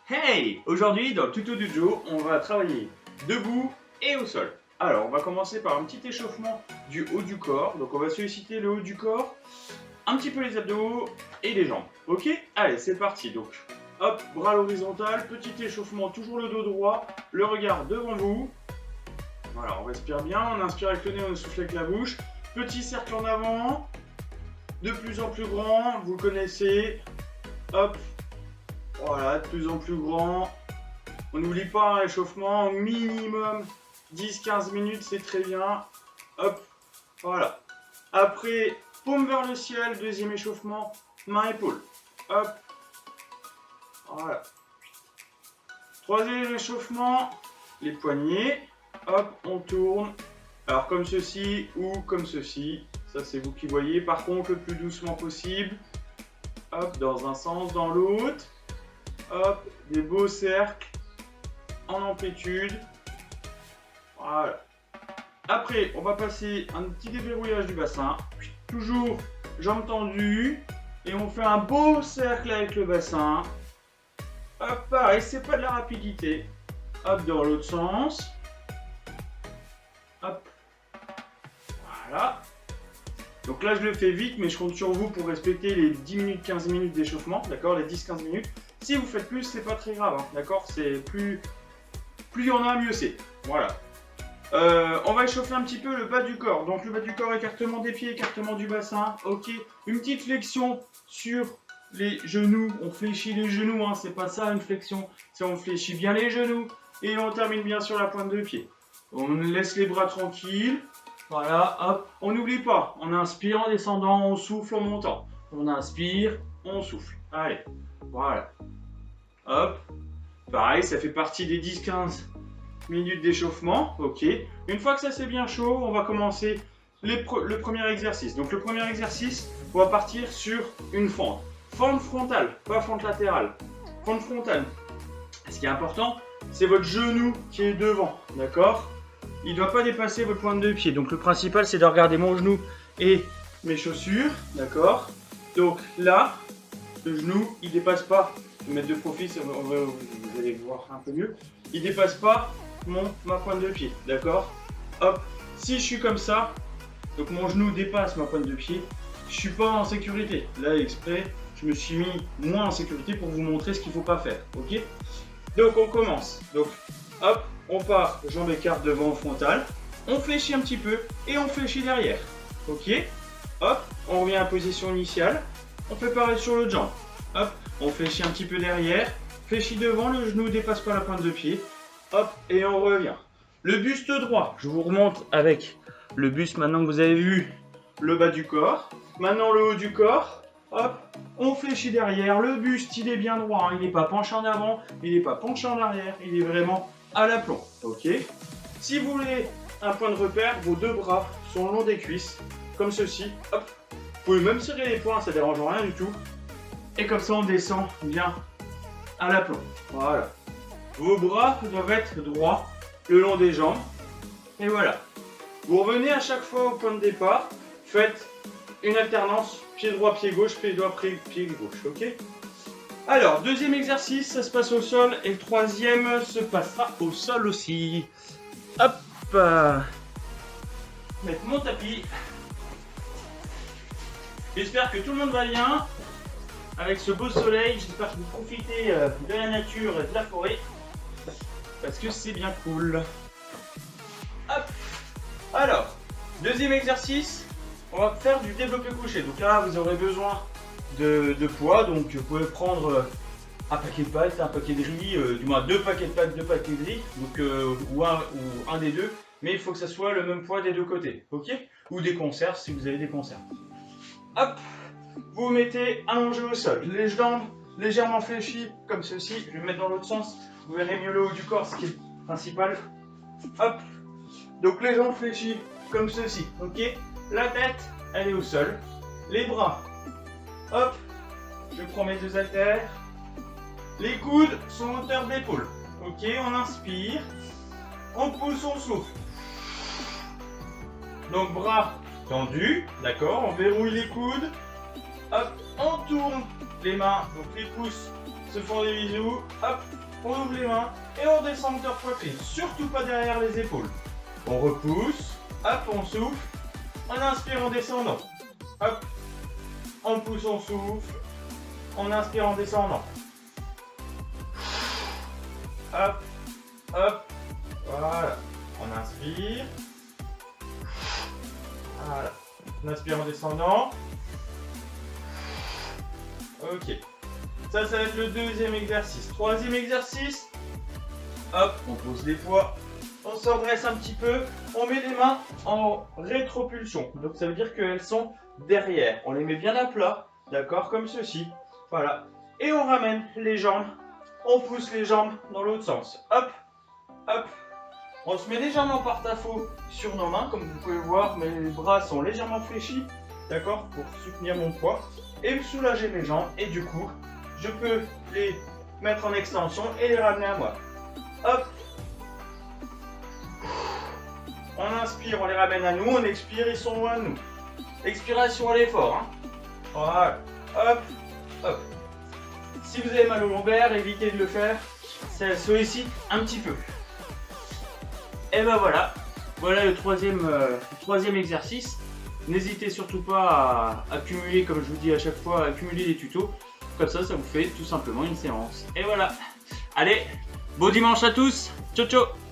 Hey! Aujourd'hui, dans le tuto du Joe, on va travailler debout et au sol. Alors, on va commencer par un petit échauffement du haut du corps. Donc, on va solliciter le haut du corps, un petit peu les abdos et les jambes. Ok? Allez, c'est parti. Donc, hop, bras à l'horizontale, petit échauffement, toujours le dos droit, le regard devant vous. Voilà, on respire bien, on inspire avec le nez, on souffle avec la bouche. Petit cercle en avant, de plus en plus grand, vous le connaissez. Hop. Voilà, de plus en plus grand. On n'oublie pas un échauffement minimum 10-15 minutes, c'est très bien. Hop, voilà. Après, paume vers le ciel, deuxième échauffement, main-épaule. Hop, voilà. Troisième échauffement, les poignets. Hop, on tourne. Alors comme ceci ou comme ceci, ça c'est vous qui voyez. Par contre, le plus doucement possible. Hop, dans un sens, dans l'autre. Hop, des beaux cercles en amplitude. Voilà. Après, on va passer un petit déverrouillage du bassin. Toujours jambes tendues. Et on fait un beau cercle avec le bassin. Hop, pareil, c'est pas de la rapidité. Hop, dans l'autre sens. Hop. Voilà. Donc là, je le fais vite, mais je compte sur vous pour respecter les 10 minutes, 15 minutes d'échauffement. D'accord, les 10-15 minutes. Si vous faites plus, c'est pas très grave, hein, d'accord. C'est plus il y en a, mieux c'est. Voilà. On va échauffer un petit peu le bas du corps. Donc le bas du corps, écartement des pieds, écartement du bassin. Ok. Une petite flexion sur les genoux. On fléchit les genoux, hein. C'est pas ça une flexion. C'est on fléchit bien les genoux et on termine bien sur la pointe de pied. On laisse les bras tranquilles. Voilà. Hop. On n'oublie pas. On inspire en descendant, on souffle en montant. On inspire, on souffle. Allez. Voilà. Hop, pareil, ça fait partie des 10-15 minutes d'échauffement. Ok. Une fois que ça c'est bien chaud, on va commencer le premier exercice. Donc le premier exercice, on va partir sur une fente. Fente frontale, pas fente latérale. Fente frontale. Ce qui est important, c'est votre genou qui est devant. D'accord? Il ne doit pas dépasser votre pointe de pied. Donc le principal, c'est de regarder mon genou et mes chaussures. D'accord? Donc là, le genou, il ne dépasse pas. Mettre de profil, vous allez voir un peu mieux. Il dépasse pas ma pointe de pied, d'accord? Hop, si je suis comme ça, donc mon genou dépasse ma pointe de pied, je suis pas en sécurité. Là, exprès, je me suis mis moins en sécurité pour vous montrer ce qu'il faut pas faire, ok? Donc on commence. Donc hop, on part, jambes écartes devant frontal, on fléchit un petit peu et on fléchit derrière, ok? Hop, on revient à la position initiale, on fait pareil sur l'autre jambe. Hop, on fléchit un petit peu derrière, fléchit devant, le genou ne dépasse pas la pointe de pied. Hop, et on revient. Le buste droit, je vous remonte avec le buste maintenant que vous avez vu le bas du corps. Maintenant le haut du corps. Hop, on fléchit derrière. Le buste, il est bien droit, hein. Il n'est pas penché en avant, il n'est pas penché en arrière, il est vraiment à l'aplomb. Ok. Si vous voulez un point de repère, vos deux bras sont le long des cuisses, comme ceci. Hop, vous pouvez même serrer les poings, ça ne dérange rien du tout. Et comme ça, on descend bien à l'aplomb. Voilà. Vos bras doivent être droits le long des jambes. Et voilà. Vous revenez à chaque fois au point de départ. Faites une alternance pied droit, pied gauche, pied droit, pied gauche. Ok? Alors, deuxième exercice, ça se passe au sol. Et le troisième se passera au sol aussi. Hop. Mettre mon tapis. J'espère que tout le monde va bien. Avec ce beau soleil, j'espère que vous profitez de la nature et de la forêt. Parce que c'est bien cool. Hop. Alors, deuxième exercice, on va faire du développé couché. Donc là, vous aurez besoin de poids. Donc vous pouvez prendre un paquet de pâtes, un paquet de riz, du moins 2 paquets de pâtes, 2 paquets de riz. Donc, ou un des deux. Mais il faut que ça soit le même poids des deux côtés. Ok? Ou des conserves si vous avez des conserves. Hop. Vous vous mettez allongé au sol, les jambes légèrement fléchies comme ceci. Je vais me mettre dans l'autre sens, vous verrez mieux le haut du corps, ce qui est principal. Hop, donc les jambes fléchies comme ceci, ok? La tête, elle est au sol. Les bras, hop, je prends mes deux haltères. Les coudes sont à hauteur d'épaule, ok? On inspire, on pousse, on souffle. Donc bras tendus, d'accord? On verrouille les coudes. Hop, on tourne les mains, donc les pouces se font des bisous. Hop, on ouvre les mains et on descend hauteur poitrine. Surtout pas derrière les épaules. On repousse. Hop, on souffle. On inspire en descendant. Hop, on pousse, on souffle. On inspire en descendant. Hop, hop. Voilà. On inspire. Voilà. On inspire en descendant. Ok. Ça va être le deuxième exercice. Troisième exercice. Hop, on pose les poids. On se redresse un petit peu. On met les mains en rétropulsion. Donc ça veut dire qu'elles sont derrière. On les met bien à plat. D'accord, comme ceci. Voilà. Et on ramène les jambes. On pousse les jambes dans l'autre sens. Hop, hop. On se met légèrement en porte-à-faux sur nos mains. Comme vous pouvez voir, mes bras sont légèrement fléchis. D'accord, pour soutenir mon poids. Et soulager mes jambes. Et du coup, je peux les mettre en extension et les ramener à moi. Hop. On inspire, on les ramène à nous. On expire, ils sont loin de nous. Expiration à l'effort. Hein. Voilà. Hop, hop. Si vous avez mal au lombaire, évitez de le faire. Ça sollicite un petit peu. Et ben voilà. Voilà le troisième exercice. N'hésitez surtout pas à cumuler, comme je vous dis à chaque fois, à cumuler les tutos. Comme ça vous fait tout simplement une séance. Et voilà. Allez, beau dimanche à tous. Ciao, ciao.